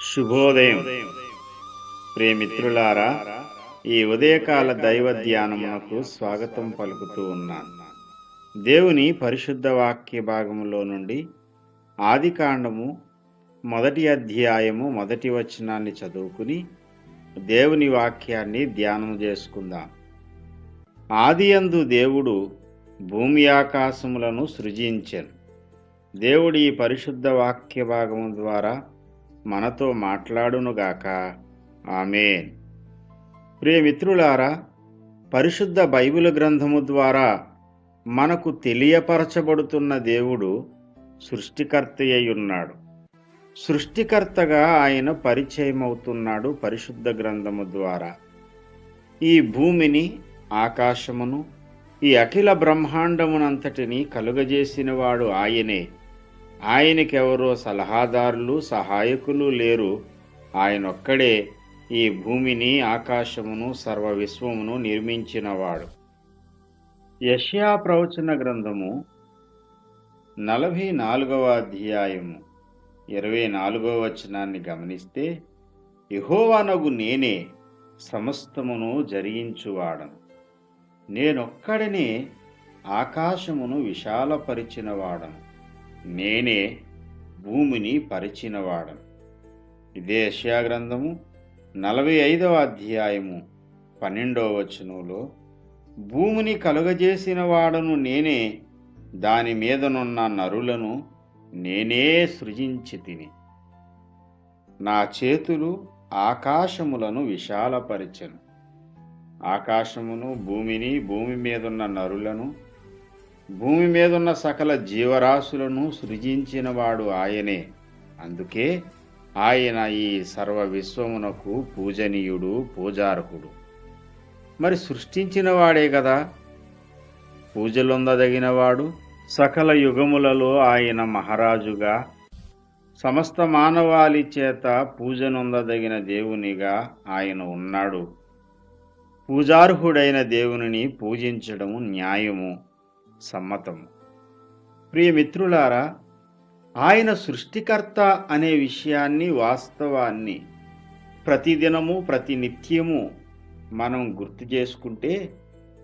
శుభోదయం ప్రియమిత్రులారా, ఈ ఉదయకాల దైవ ధ్యానమునకు స్వాగతం పలుకుతూ ఉన్నాను. దేవుని పరిశుద్ధ వాక్య భాగములో నుండి ఆదికాండము 1వ అధ్యాయము 1వ వచనాన్ని చదువుకుని దేవుని వాక్యాన్ని ధ్యానం చేసుకుందాం. ఆదియందు దేవుడు భూమి ఆకాశములను సృజించెను. దేవుడి ఈ పరిశుద్ధ వాక్య భాగము ద్వారా మనతో మాట్లాడునుగాక. ఆమేన్. ప్రియమిత్రులారా, పరిశుద్ధ బైబిల్ గ్రంథము ద్వారా మనకు తెలియపరచబడుతున్న దేవుడు సృష్టికర్త అయ్యున్నాడు. సృష్టికర్తగా ఆయన పరిచయం అవుతున్నాడు పరిశుద్ధ గ్రంథము ద్వారా. ఈ భూమిని, ఆకాశమును, ఈ అఖిల బ్రహ్మాండమునంతటిని కలుగజేసినవాడు ఆయనే. ఆయనకెవరో సలహాదారులు, సహాయకులు లేరు. ఆయనొక్కడే ఈ భూమిని, ఆకాశమును, సర్వ విశ్వమును నిర్మించినవాడు. యెషయా ప్రవచన గ్రంథము 44వ అధ్యాయము 24వ వచనాన్ని గమనిస్తే, యెహోవానగు నేనే సమస్తమును జరిగించువాడను. నేనొక్కడనే ఆకాశమును విశాలపరిచినవాడను. నేనే భూమిని పరిచినవాడను. ఇదే యెషయా గ్రంథము 45వ అధ్యాయము 12వ వచనంలో, భూమిని కలుగజేసిన వాడను నేనే, దాని మీదనున్న నరులను నేనే సృజించితిని. నా చేతులు ఆకాశములను విశాలపరిచెను. ఆకాశమును, భూమిని, భూమి మీదున్న నరులను, భూమి మీదున్న సకల జీవరాశులను సృజించినవాడు ఆయనే. అందుకే ఆయన ఈ సర్వ విశ్వమునకు పూజనీయుడు, పూజార్హుడు. మరి సృష్టించినవాడే కదా పూజలొందదగినవాడు. సకల యుగములలో ఆయన మహారాజుగా, సమస్త మానవాళి చేత పూజనొందదగిన దేవునిగా ఆయన ఉన్నాడు. పూజార్హుడైన దేవునిని పూజించడము న్యాయము, సమ్మతము. ప్రియమిత్రులారా, ఆయన సృష్టికర్త అనే విషయాన్ని, వాస్తవాన్ని ప్రతిదినము, ప్రతినిత్యము మనం గుర్తు చేసుకుంటే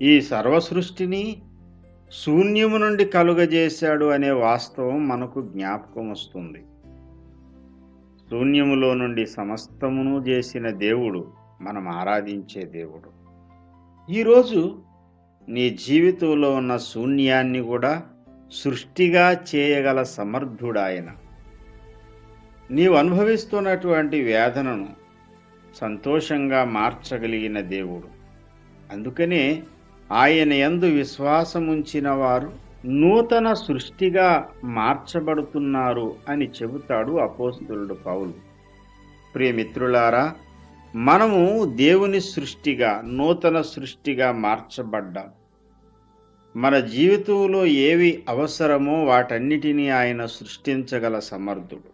ఈ సర్వ సృష్టిని శూన్యము నుండి కలుగజేశాడు అనే వాస్తవం మనకు జ్ఞాపకం వస్తుంది. శూన్యములో నుండి సమస్తమును చేసిన దేవుడు మనం ఆరాధించే దేవుడు. ఈరోజు నీ జీవితంలో ఉన్న శూన్యాన్ని కూడా సృష్టిగా చేయగల సమర్థుడాయన. నీవు అనుభవిస్తున్నటువంటి వేదనను సంతోషంగా మార్చగలిగిన దేవుడు. అందుకనే ఆయన యందు విశ్వాసముంచిన వారు నూతన సృష్టిగా మార్చబడుతున్నారు అని చెబుతాడు అపోస్తలుడు పౌలు. ప్రియమిత్రులారా, మనము దేవుని సృష్టిగా, నూతన సృష్టిగా మార్చబడ్డాం. మన జీవితంలో ఏవి అవసరమో వాటన్నిటినీ ఆయన సృష్టించగల సమర్థుడు.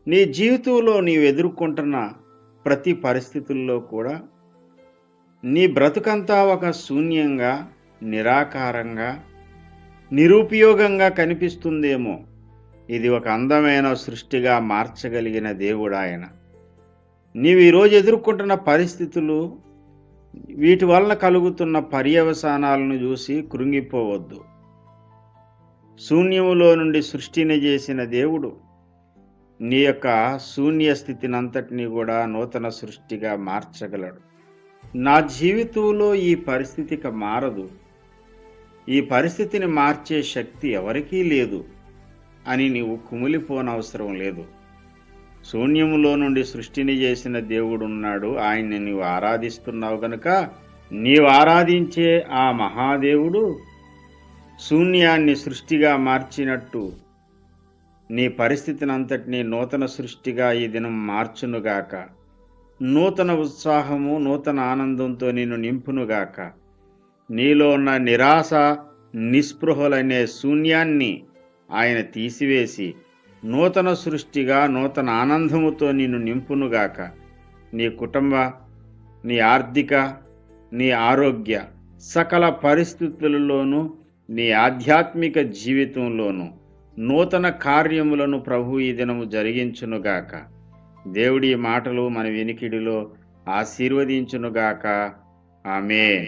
నీ జీవితంలో నీవు ఎదుర్కొంటున్న ప్రతి పరిస్థితుల్లో కూడా నీ బ్రతుకంతా ఒక శూన్యంగా, నిరాకారంగా, నిరుపయోగంగా కనిపిస్తుందేమో. ఇది ఒక అందమైన సృష్టిగా మార్చగలిగిన దేవుడు ఆయన. నీవు ఈరోజు ఎదుర్కొంటున్న పరిస్థితులు, వీటి వలన కలుగుతున్న పర్యవసానాలను చూసి కృంగిపోవద్దు. శూన్యములో నుండి సృష్టిని చేసిన దేవుడు నీ యొక్క శూన్య స్థితినంతటినీ కూడా నూతన సృష్టిగా మార్చగలడు. నా జీవితంలో ఈ పరిస్థితికి మారదు, ఈ పరిస్థితిని మార్చే శక్తి ఎవరికీ లేదు అని నీవు కుమిలిపోనవసరం లేదు. శూన్యములో నుండి సృష్టిని చేసిన దేవుడు ఉన్నాడు. ఆయన్ని నీవు ఆరాధిస్తున్నావు గనుక నీవు ఆరాధించే ఆ మహాదేవుడు శూన్యాన్ని సృష్టిగా మార్చినట్టు నీ పరిస్థితిని అంతటినీ నూతన సృష్టిగా ఈ దినం మార్చునుగాక. నూతన ఉత్సాహము, నూతన ఆనందంతో నిన్ను నింపునుగాక. నీలో ఉన్న నిరాశ, నిస్పృహలనే శూన్యాన్ని ఆయన తీసివేసి నూతన సృష్టిగా, నూతన ఆనందముతో నిన్ను నింపునుగాక. నీ కుటుంబ, నీ ఆర్థిక, నీ ఆరోగ్య సకల పరిస్థితులలోనూ, నీ ఆధ్యాత్మిక జీవితంలోనూ నూతన కార్యములను ప్రభు ఈ దినము జరిగించునుగాక. దేవుడి మాటలు మన వినికిడిలో ఆశీర్వదించునుగాక. ఆమేన్.